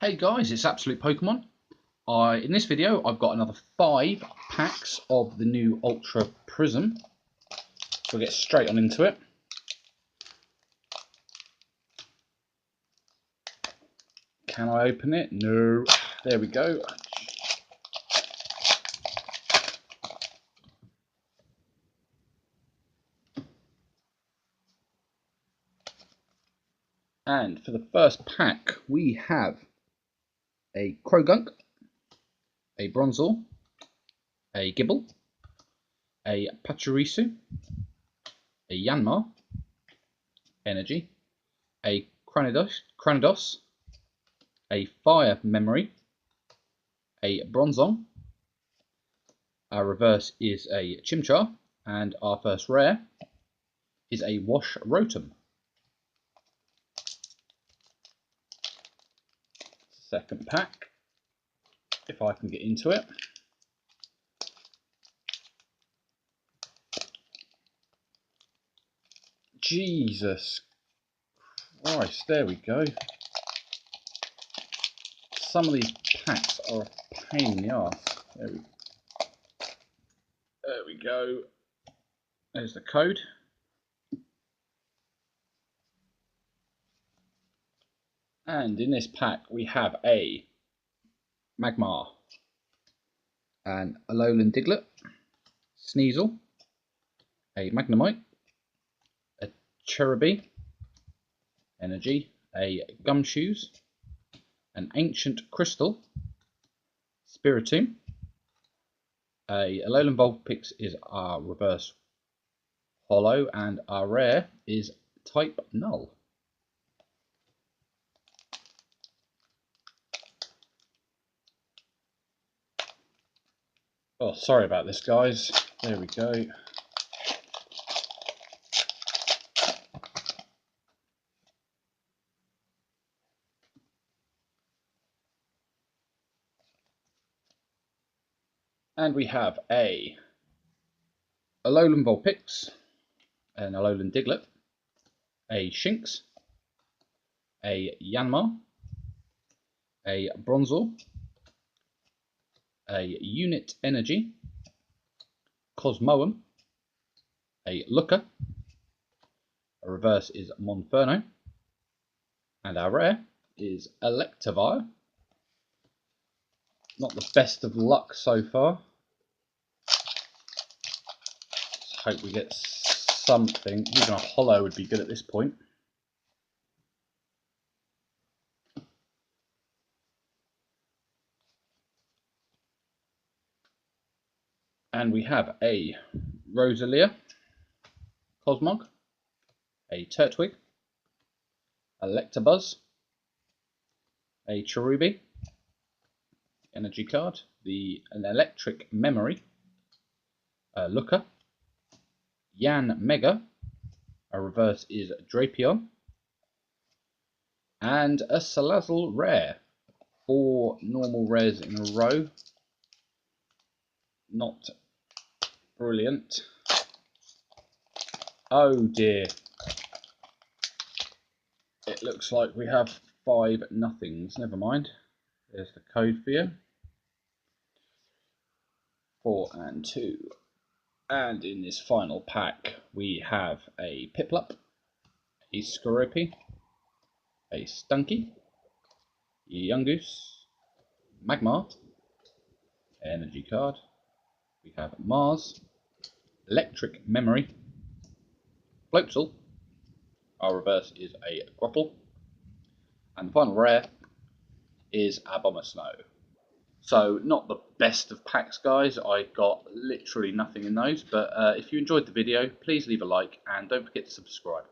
Hey guys, it's Absolute Pokemon. In this video, I've got another 5 packs of the new Ultra Prism. So we'll get straight on into it. Can I open it? No. There we go. And for the first pack, we have a Krogunk, a Bronzor, a Gibble, a Pachirisu, a Yanmar, Energy, a Cranidos, a Fire Memory, a Bronzong. Our reverse is a Chimchar, and our first rare is a Wash Rotom. Second pack, if I can get into it. Jesus Christ, there we go. Some of these packs are a pain in the arse. There we go. There's the code. And in this pack we have a Magmar, an Alolan Diglett, Sneasel, a Magnemite, a Cherubi, Energy, a Gumshoes, an Ancient Crystal, Spiritomb, a Alolan Vulpix is our reverse holo, and our rare is type Null. Oh, sorry about this, guys. There we go. And we have a Alolan Vulpix, an Alolan Diglett, a Shinx, a Yanmar, a Bronzor, a Unit Energy, Cosmoem, a Looker, a reverse is Monferno, and our rare is Electivire. Not the best of luck so far. Let's hope we get something. Even a holo would be good at this point. And we have a Rosalia, Cosmog, a Turtwig, a Electabuzz, a Cherubi, energy card, an Electric Memory, a Looker, Yan Mega, a reverse is Drapion, and a Salazzle rare. 4 normal rares in a row. Not brilliant. Oh dear. It looks like we have 5 nothings. Never mind. There's the code for you. 4 and 2. And in this final pack we have a Piplup, a Skorupi, a Stunky, Yungoos, Magmar, energy card. We have Mars, Electric Memory, Floatzel, our reverse is a Grottle, and the final rare is Abomasnow. So not the best of packs, guys. I got literally nothing in those, but if you enjoyed the video, please leave a like and don't forget to subscribe.